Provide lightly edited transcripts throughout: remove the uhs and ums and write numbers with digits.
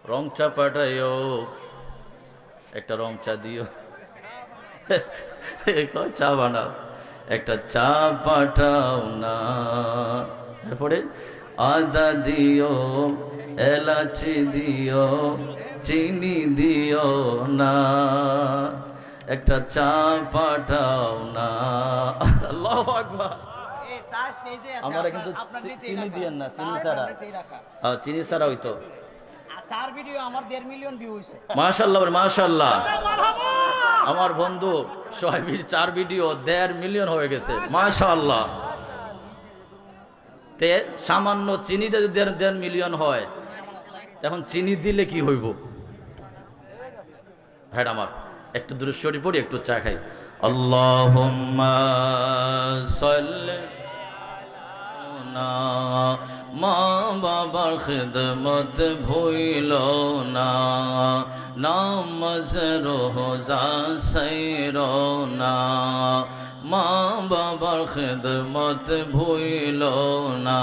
রং চা পাঠাইও, একটা রং চা দিও। চা বানাও, একটা চা পাঠাও না। এরপরে আদা দিও, এলাচি দিও, চিনি দিও না, একটা চা পাঠাও না। আল্লাহু আকবার। আমার কিন্তু চিনি দিয়েন না, চিনি ছাড়া। চিনি ছাড়া হইতো। চার ভিডিও আমার 1.5 মিলিয়ন ভিউ হইছে। মাশাআল্লাহ, মাশাআল্লাহ। আমার বন্ধু সোহেবের 4 ভিডিও 1.5 মিলিয়ন হয়ে গেছে, মাশাআল্লাহ। তে সামান্য চিনিতে যদি 1.5 মিলিয়ন হয়, এখন চিনি দিলে কি হইব? ভাই আমার একটু দূরে সরে পড়ি, একটু চা খাই। আল্লাহুম্মা সাল্লি না, মা বাবার খিদমত ভুইল না, নামাজ রোজা সাইর না, মা বাবার খিদমত ভুইল না,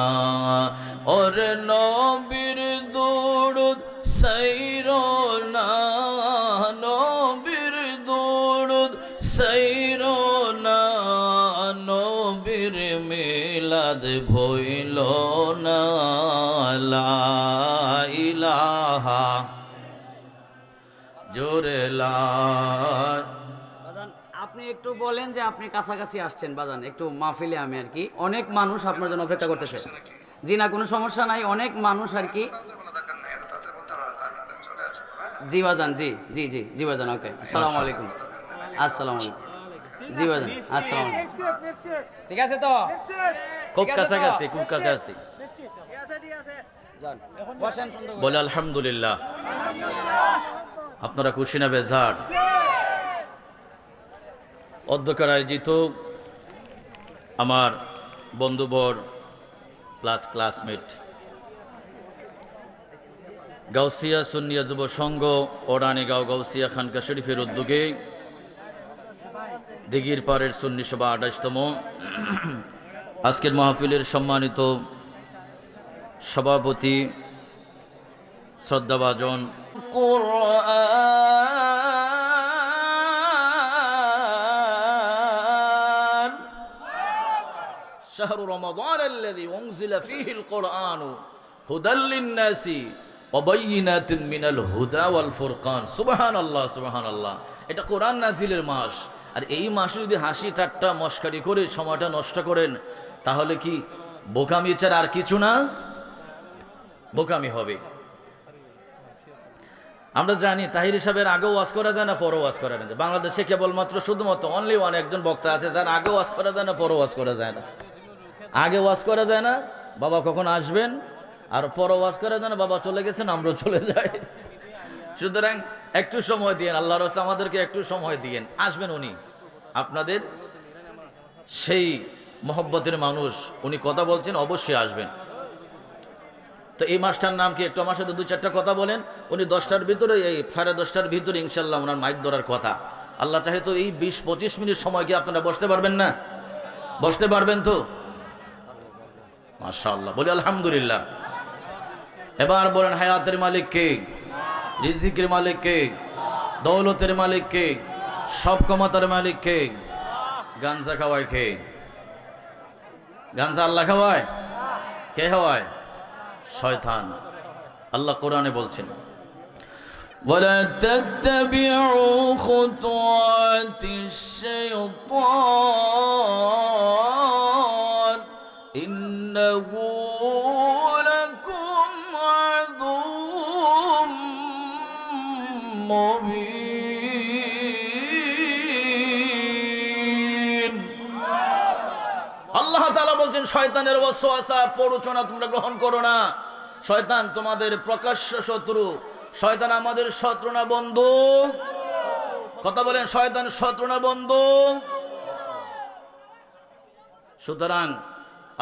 ওরে নবীর দুরুদ সাইর না, নবীর দুরুদ সাইর না, নবীর মিলাদ ভইল না, লা ইলাহা জোরে লা। বাজান আপনি একটু বলেন যে আপনি কাছাকাছি আসছেন বাজান, একটু মাহফিলে আমি আর কি, অনেক মানুষ আপনার জন্য অপেক্ষা করতেছে। জি না, কোনো সমস্যা নাই, অনেক মানুষ আর কি। জি বাজান, জি জি জি জি বাজান, ওকে। আসসালামু আলাইকুম। আসসালামু আলাইকুম। জি বাজান, আসসালামু আলাইকুম। ঠিক আছে তো? খুব কাছাকাছি, খুব কাছাকাছি। যান বসেন সুন্দর করে। বলে আলহামদুলিল্লাহ। আপনারা খুশি না বেজার? অধ্যক্ষের আয়োজিত আমার বন্ধুবর প্লাস ক্লাসমেট গাউসিয়া সুন্নিয়া যুব সংঘ ও রানীগাঁও গাউসিয়া খানকা শরীফের উদ্যোগে দিঘির পাড়ের সুন্নি সভা 28তম আজকের মাহফিলের সম্মানিত সভাপতি শ্রদ্ধাভাজন কোরআন শাহরু রমাদান আল্লাযী উনজিলা ফীহিল কোরআনু হুদাল লিন-নাসি ওয়া বায়িনাতিন মিনাল হুদা ওয়াল ফুরকান। সুবহানাল্লাহ, সুবহানাল্লাহ। এটা কোরআন নাজিলের মাস, আর এই মাসে যদি হাসি ঠাট্টা মস্কারি করে সময়টা নষ্ট করেন, তাহলে কি বোকামি ছাড়া আর কিছু না? বোকামি হবে। আমরা জানি তাহির সাহেবের আগেও ওয়াজ করা যায় না, পরও ওয়াজ করা যায় না। বাংলাদেশে কেবলমাত্র শুধুমাত্র অনলি ওয়ান একজন বক্তা আছে যার আগে ওয়াজ করা যায় না, পরও ওয়াজ করা যায় না। আগে ওয়াজ করা যায় না, বাবা কখন আসবেন, আর পরও ওয়াজ করা যায় না, বাবা চলে গেছেন, আমরাও চলে যাই। সুতরাং একটু সময় দিয়েন, আল্লাহর রাস্তায় আমাদেরকে একটু সময় দিয়েন। আসবেন উনি, আপনাদের সেই মহব্বতের মানুষ, উনি কথা বলছেন, অবশ্যই আসবেন। তো এই মাসটার নাম কি? একটু আমার সাথে 2-4টা কথা বলেন। উনি 10টার ভিতরে, এই 10:30টার ভিতরে ইনশাল্লাহ ওনার মাইক ধরার কথা। আল্লাহ চাহে তো এই 20-25 মিনিট সময় কি আপনারা বসতে পারবেন না? বসতে পারবেন তো? মাশাআল্লাহ, বলি আলহামদুলিল্লাহ। এবার বলেন, হায়াতের মালিক কে? রিজিকের মালিক কে? দৌলতের মালিক কে? সব ক্ষমতার মালিক কে? গাঞ্জা খাওয়ায় কে? গাঞ্জা আল্লাহ খাওয়ায়? কে খাওয়ায়? শয়তান। আল্লাহ কোরআনে বলছেন, ওয়ালা তাত্তাবিউ খুতুওয়াতিশ শাইতান ইন্নাহু লাকুম আদুউম মুবিন। আল্লাহ তাআলা বলছেন, শয়তানের ওয়াসওয়াসা, প্ররোচনা তোমরা গ্রহণ করো না। শয়তান তোমাদের প্রকাশ্য শত্রু। শয়তান আমাদের শত্রু না বন্ধু? কথা বলেন, শয়তান শত্রু না বন্ধু? সুতরাং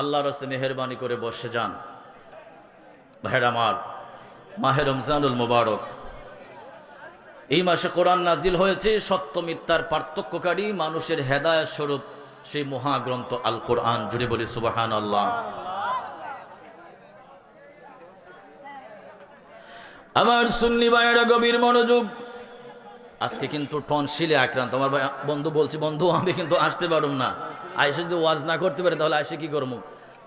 আল্লাহর রাস্তায় মেহেরবানি করে বসে যান। ভাইরা আমার, মাহে রমজানুল মুবারক, এই মাসে কোরআন নাজিল হয়েছে, সত্য মিথ্যার পার্থক্যকারী, মানুষের হেদায়েত স্বরূপ সেই মহাগ্রন্থ আল কোরআন। জুড়ে বলি সুবহানাল্লাহ। আমার সুন্নি ভাইয়েরা গভীর মনোযোগ। আজকে কিন্তু টনসিলে আক্রান্ত আমার ভাই বন্ধু বলছি, বন্ধু আমি কিন্তু আসতে পারুম না, আইসে যদি ওয়াজ না করতে পারে তাহলে আইসে কি করবো?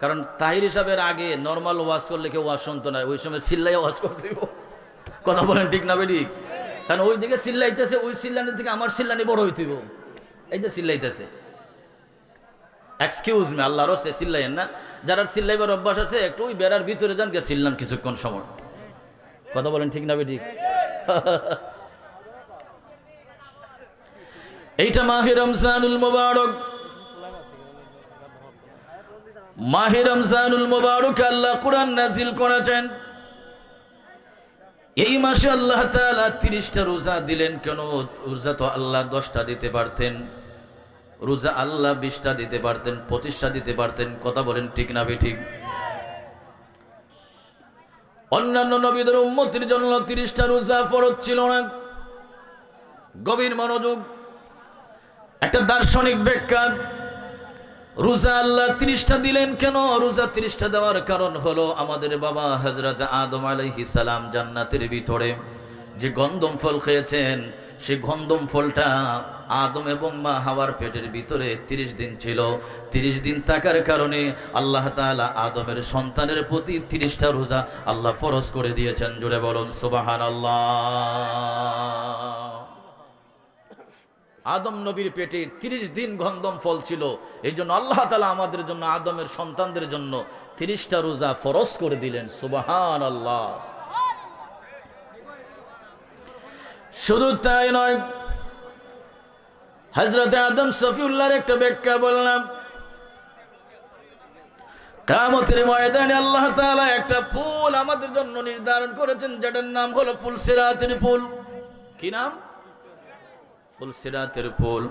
কারণ তাহির হিসাবের আগে নর্মাল ওয়াজ করলে কেউ ওয়াজ শুনতো না, ওই সময় চিল্লাই ওয়াজ করতে দিব। কথা বলেন ঠিক না বেটি? কারণ ওই দিকে চিল্লাইতেছে, ওই চিল্লানির থেকে আমার চিল্লানি বড় হইতেব। এই যে চিল্লাইতেছে, এক্সকিউজ মি, আল্লাহর রাস্তায় চিল্লাইয়েন না। যারা চিল্লাইবার অভ্যাস আছে একটু ওই বেড়ার ভিতরে যান, কে চিল্লান কিছুক্ষণ সময়। কথা বলেন ঠিক না বেটি? এইটা মাহে রমজানুল মুবারক, মাহে রমজানুল মুবারক আল্লাহ কোরআন নাজিল করেছেন। এই মাসে আল্লাহ তাআলা 30টা রোজা দিলেন। কেন? রোজা তো আল্লাহ 10টা দিতে পারতেন, রোজা আল্লাহ 20টা দিতে পারতেন, 25টা দিতে পারতেন। কথা বলেন ঠিক না বেঠিক? অন্যান্য নবীদের উম্মতের জন্য 30টা রোজা ফরজ ছিল না। গভীর মনোযোগ, একটা দার্শনিক ব্যাখ্যা। রোজা আল্লাহ 30টা দিলেন কেন? রোজা 30টা দেওয়ার কারণ হলো আমাদের বাবা হযরত আদম আলাইহিস সালাম জান্নাতের ভিতরে যে গন্ধম ফল খেয়েছেন, সেই গন্ধম ফলটা আদম এবং মা হাওয়ার পেটের ভিতরে 30 দিন ছিল। 30 দিন থাকার কারণে আল্লাহ তাআলা আদমের সন্তানের প্রতি 30টা রোজা আল্লাহ ফরজ করে দিয়েছেন। জুড়ে বলুন সুবহানাল্লাহ। আদম নবীর পেটে 30 দিন গন্ধম ফল ছিল, এই জন্য আল্লাহ তাআলা আমাদের জন্য, আদমের সন্তানদের জন্য 30টা রোজা ফরজ করে দিলেন। সুবহানাল্লাহ। শুধু তাই নয়, হযরত আদম সফিউল্লাহর একটা ব্যাখ্যা বললাম। কিয়ামতের ময়দানে আল্লাহ তাআলা একটা পুল আমাদের জন্য নির্ধারণ করেছেন, যেটার নাম হলো পুল সিরাতের পুল। কি নাম? পুল সিরাতের পুল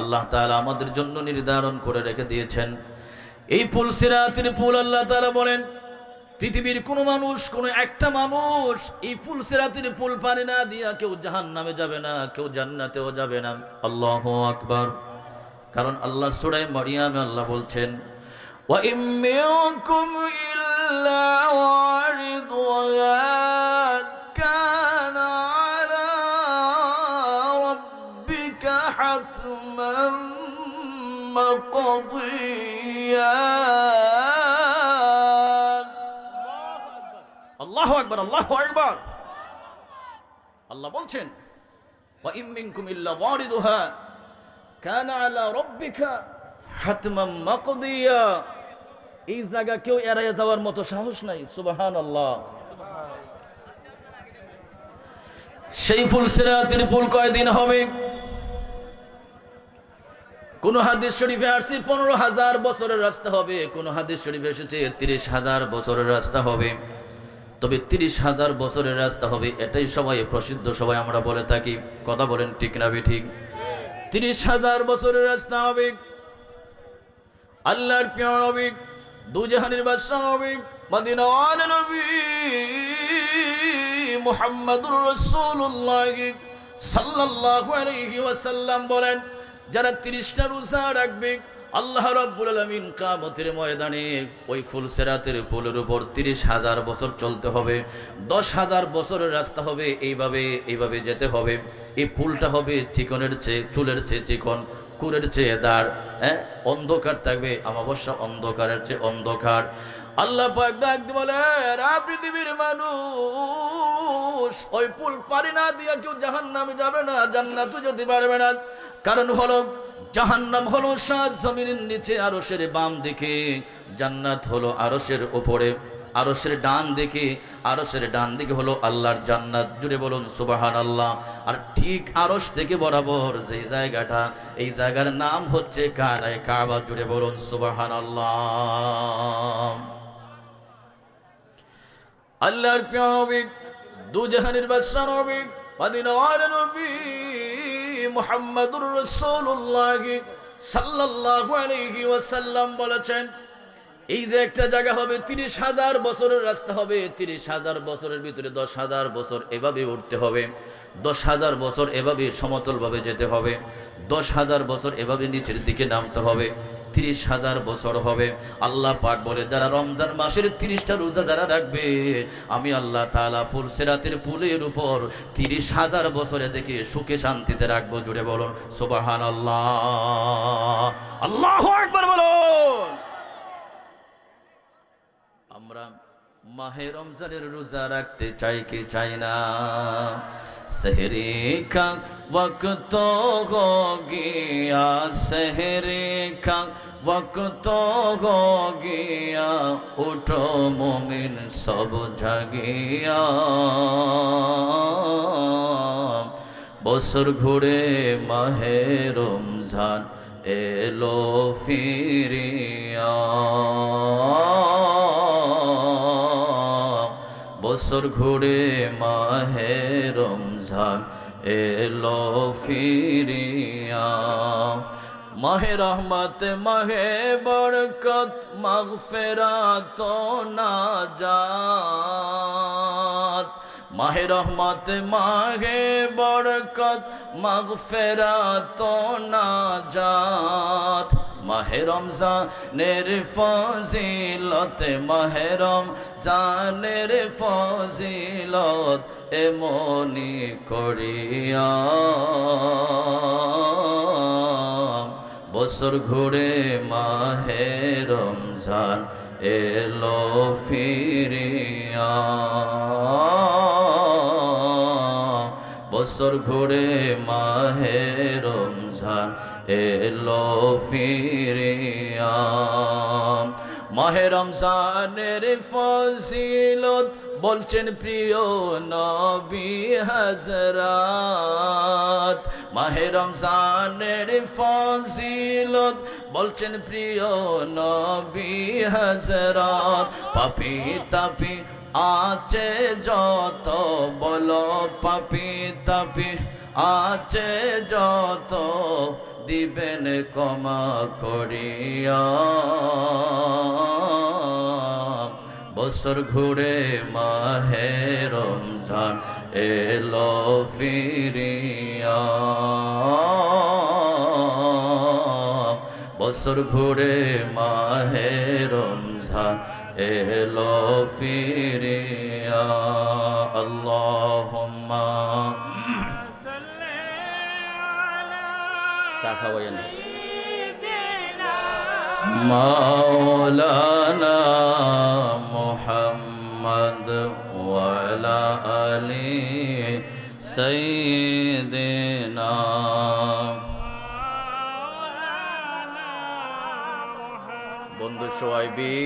আল্লাহ তাআলা আমাদের জন্য নির্ধারণ করে রেখে দিয়েছেন। এই পুল সিরাতের পুল আল্লাহ তাআলা বলেন, পৃথিবীর কোন মানুষ, কোন একটা মানুষ এই পুল সিরাতের পুল পানি না দিয়া কেউ জাহান্নামে যাবে না, কেউ জান্নাতেও যাবে না। আল্লাহু আকবার। কারণ আল্লাহ সূরা মারিয়ামে আল্লাহ বলছেন, ওয়া ইম মিনকুম ইল্লা ওয়ারিদুহা কানা আলা রাব্বিকা হাতমান মাকদিয়া। আল্লাহু আকবার, আল্লাহু আকবার। আল্লাহ বলছেন, ওয়া ইম মিনকুম ইল্লা ওয়ারিদুহা কানা আলা রাব্বিকা হাতমান মাকদিয়া। এই জায়গা কেউ এড়াইয়া যাওয়ার মতো সাহস নাই। সুবহানাল্লাহ। সেই ফুল সিরাতের পুল কয়দিন হবে? কোন হাদিস শরীফে আসছে 15,000 বছরের রাস্তা হবে, কোন হাদিস শরীফে এসেছে 30,000 বছরের রাস্তা হবে। তবে 30,000 বছরের রাস্তা হবে এটাই সবাই প্রসিদ্ধ, সবাই আমরা বলে থাকি। কথা বলেন ঠিক না ঠিক? 30,000 বছরের রাস্তা হবে। আল্লাহর প্রিয় নবী, দুজাহানের বাদশা নবী, মদিনার নবী মুহাম্মদুর রাসূলুল্লাহ সাল্লাল্লাহু আলাইহি ওয়াসাল্লাম বলেন, যারা 30টা রোজা রাখবে আল্লাহ রাব্বুল আলামিন কিয়ামতের ময়দানে ওই ফুল সিরাতের পুলের উপর 30,000 বছর চলতে হবে। 10,000 বছরের রাস্তা হবে। এইভাবে যেতে হবে। এই পুলটা হবে চিকনের চেয়ে, চুলের চেয়ে চিকন, কুরের চেয়ে দাঁড়। অন্ধকার থাকবে, অমাবস্যা অন্ধকারের চেয়ে অন্ধকার। আল্লাহ পাক ডাক দিয়ে বলে, পৃথিবীর মানুষ, ওই পুল পারি না দিয়া কেউ জাহান্নামে যাবে না, জান্নাতে যেতে পারবে না। কারণ হলো জাহান্নাম হলো 7 জমিনের নিচে আরশের বাম দিকে, জান্নাত হলো আরশের উপরে, আরশের ডান দিকে। আরশের ডান দিকে হলো আল্লাহর জান্নাত। জুড়ে বলুন সুবহানাল্লাহ। আর ঠিক আরশ থেকে বরাবর যে জায়গাটা, এই জায়গার নাম হচ্ছে কানায় কাবা। জুড়ে বলুন সুবহানাল্লাহ। আল্লাহর প্রিয় নবী, দুজাহানের বাদশা নবী, মদিনার নবী মুহাম্মদুর রাসূলুল্লাহ সাল্লাল্লাহু আলাইহি ওয়াসাল্লাম বলেছেন, এই যে একটা জায়গা হবে 30,000 বছরের রাস্তা হবে, 30,000 বছরের ভিতরে 10,000 বছর এভাবে উঠতে হবে, 10,000 বছর এভাবে সমতলভাবে যেতে হবে, 10,000 বছর এভাবে নিচের দিকে নামতে হবে, 30,000 বছর হবে। আল্লাহ পাক বলে যারা রমজান মাসের 30টা রোজা যারা রাখবে, আমি আল্লাহ তাআলা ফুলসিরাতের পুলের উপর 30,000 বছরে দেখে সুখে শান্তিতে রাখবো। জুড়ে বলুন সুবহানাল্লাহ, আল্লাহু আকবার বলুন। আমরা মাহে রমজানের রোজা রাখতে চাই কি চাই না? সেহরি का वक्त हो गया, सेहरी का वक्त हो गया, उठो मोमिन सब জাগিয়া। বছর ঘুরে মাহে রমজান এলো ফিরিয়া, বছর ঘুরে মাহে রমজান এলো ফিরিয়া। মাহে রহমত মাহে বরকত মাগফিরাত ও নাজাত, মাহে রহমত মাহে বরকত মাগফিরাত ও নাজাত। মাহে রমজানের ফজিলত, মাহে রমজানের ফজিলত এমনি করিয়া। বছর ঘুরে মাহে রমজান এলো ফিরিয়া, বছর ঘুরে মাহে রমজান এলো ফিরিয়া। মাহে রমজানের ফজিলত বলছেন প্রিয় নবী হযরত, মাহে রমজানের ফজিলত বলছেন প্রিয় নবী হযরত। পাপী তাপী আছে যত, বলো পাপী তাপী আছে যত, দিবেন ক্ষমা করিয়া। বছর ঘুরে মাহে রমজান এলো ফিরিয়া, বছর ঘুরে মাহে রমজান এলো ফিরিয়া। আল্লাহুম্মা চা খাওয়াইয়েন মাওলানা মুহাম্মদ ওয়া আলা আলি সাইয়্যিদিনা। বন্ধু সোয়াইবি